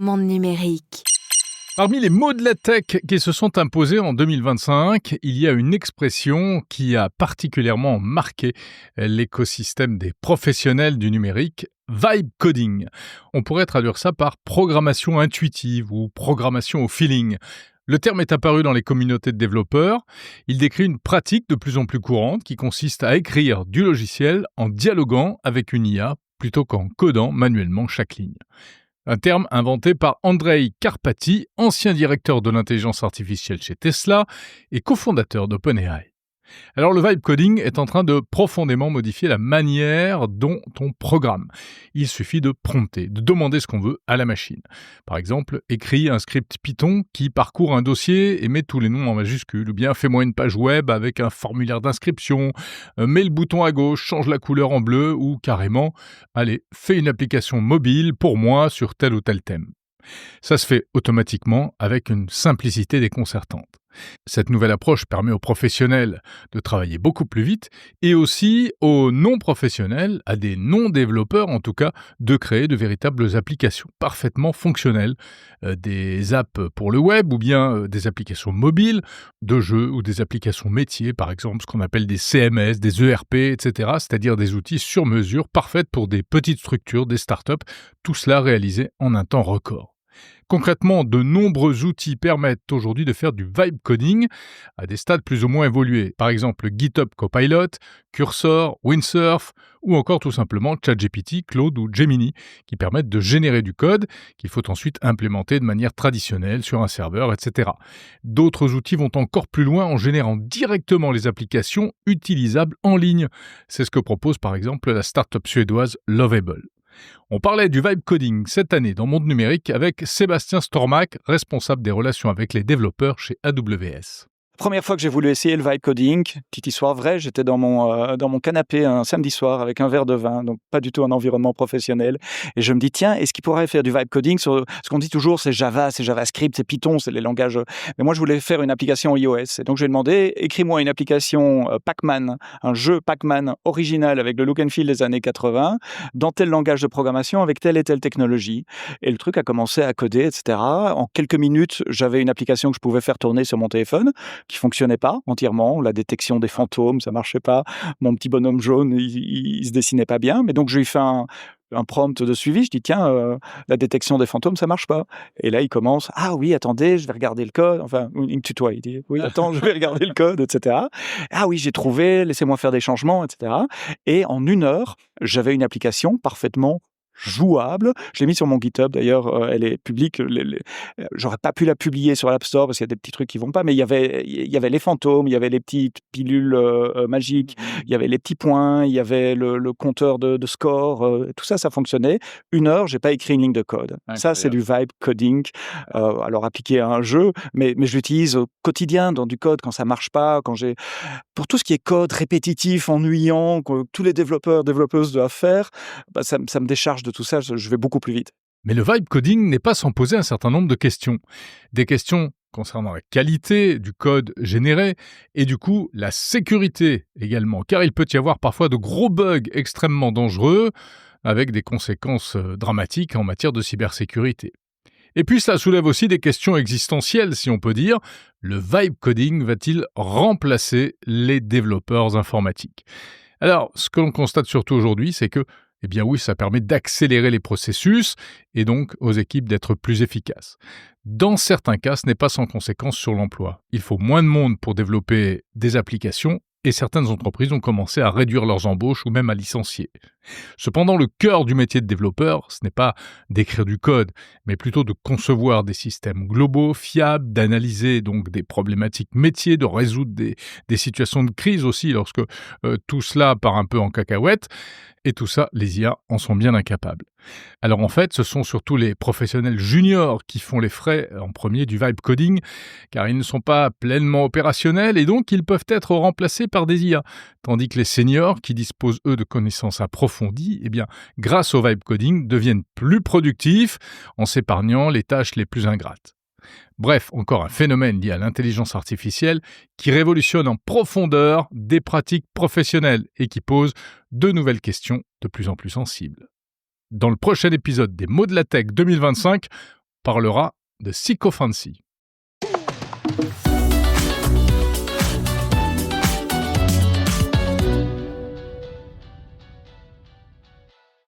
Monde numérique. Parmi les mots de la tech qui se sont imposés en 2025, il y a une expression qui a particulièrement marqué l'écosystème des professionnels du numérique, vibe coding. On pourrait traduire ça par programmation intuitive ou programmation au feeling. Le terme est apparu dans les communautés de développeurs. Il décrit une pratique de plus en plus courante qui consiste à écrire du logiciel en dialoguant avec une IA plutôt qu'en codant manuellement chaque ligne. Un terme inventé par Andrej Karpathy, ancien directeur de l'intelligence artificielle chez Tesla et cofondateur d'OpenAI. Alors le vibe coding est en train de profondément modifier la manière dont on programme. Il suffit de prompter, de demander ce qu'on veut à la machine. Par exemple, écris un script Python qui parcourt un dossier et met tous les noms en majuscules, ou bien fais-moi une page web avec un formulaire d'inscription, mets le bouton à gauche, change la couleur en bleu, ou carrément, allez, fais une application mobile pour moi sur tel ou tel thème. Ça se fait automatiquement avec une simplicité déconcertante. Cette nouvelle approche permet aux professionnels de travailler beaucoup plus vite et aussi aux non-professionnels, à des non-développeurs en tout cas, de créer de véritables applications parfaitement fonctionnelles. Des apps pour le web ou bien des applications mobiles, de jeux ou des applications métiers, par exemple ce qu'on appelle des CMS, des ERP, etc., c'est-à-dire des outils sur mesure parfaits pour des petites structures, des startups, tout cela réalisé en un temps record. Concrètement, de nombreux outils permettent aujourd'hui de faire du vibe coding à des stades plus ou moins évolués. Par exemple, GitHub Copilot, Cursor, Windsurf ou encore tout simplement ChatGPT, Claude ou Gemini qui permettent de générer du code qu'il faut ensuite implémenter de manière traditionnelle sur un serveur, etc. D'autres outils vont encore plus loin en générant directement les applications utilisables en ligne. C'est ce que propose par exemple la start-up suédoise Lovable. On parlait du vibe coding cette année dans Monde Numérique avec Sébastien Stormack, responsable des relations avec les développeurs chez AWS. Première fois que j'ai voulu essayer le vibe coding, petite histoire vraie, j'étais dans mon canapé un samedi soir avec un verre de vin, donc pas du tout un environnement professionnel. Et je me dis, tiens, est-ce qu'il pourrait faire du vibe coding sur ce qu'on dit toujours, c'est Java, c'est JavaScript, c'est Python, c'est les langages. Mais moi, je voulais faire une application iOS. Et donc, je lui ai demandé, écris-moi une application Pac-Man, un jeu Pac-Man original avec le look and feel des années 80, dans tel langage de programmation, avec telle et telle technologie. Et le truc a commencé à coder, etc. En quelques minutes, j'avais une application que je pouvais faire tourner sur mon téléphone, qui fonctionnait pas entièrement, la détection des fantômes, ça marchait pas, mon petit bonhomme jaune, il se dessinait pas bien, mais donc je lui fais un prompt de suivi, je dis tiens, la détection des fantômes, ça marche pas. Et là, il commence, ah oui, attendez, je vais regarder le code, enfin, il me tutoie, il dit, oui, attends, je vais regarder le code, etc. Ah oui, j'ai trouvé, laissez-moi faire des changements, etc. Et en 1 heure, j'avais une application parfaitement jouable. Je l'ai mis sur mon GitHub, d'ailleurs, elle est publique. J'aurais pas pu la publier sur l'App Store parce qu'il y a des petits trucs qui vont pas, mais il y avait les fantômes, il y avait les petites pilules magiques, il y avait les petits points, il y avait le compteur de score, tout ça, ça fonctionnait. 1 heure, j'ai pas écrit une ligne de code. Incroyable. Ça, c'est du vibe coding, alors appliqué à un jeu, mais je l'utilise au quotidien dans du code quand ça marche pas, pour tout ce qui est code répétitif, ennuyant, que tous les développeuses doivent faire, bah, ça me décharge de tout ça, je vais beaucoup plus vite. Mais le vibe coding n'est pas sans poser un certain nombre de questions. Des questions concernant la qualité du code généré et du coup la sécurité également, car il peut y avoir parfois de gros bugs extrêmement dangereux avec des conséquences dramatiques en matière de cybersécurité. Et puis cela soulève aussi des questions existentielles, si on peut dire. Le vibe coding va-t-il remplacer les développeurs informatiques ? Alors, ce que l'on constate surtout aujourd'hui, c'est que eh bien oui, ça permet d'accélérer les processus et donc aux équipes d'être plus efficaces. Dans certains cas, ce n'est pas sans conséquence sur l'emploi. Il faut moins de monde pour développer des applications et certaines entreprises ont commencé à réduire leurs embauches ou même à licencier. Cependant, le cœur du métier de développeur, ce n'est pas d'écrire du code, mais plutôt de concevoir des systèmes globaux, fiables, d'analyser donc des problématiques métiers, de résoudre des situations de crise aussi lorsque tout cela part un peu en cacahuète. Et tout ça, les IA en sont bien incapables. Alors en fait, ce sont surtout les professionnels juniors qui font les frais en premier du vibe coding, car ils ne sont pas pleinement opérationnels et donc ils peuvent être remplacés par des IA. Tandis que les seniors, qui disposent eux de connaissances approfondies, eh bien, grâce au vibe coding, deviennent plus productifs en s'épargnant les tâches les plus ingrates. Bref, encore un phénomène lié à l'intelligence artificielle qui révolutionne en profondeur des pratiques professionnelles et qui pose de nouvelles questions de plus en plus sensibles. Dans le prochain épisode des Mots de la Tech 2025, parlera de Sycophancy.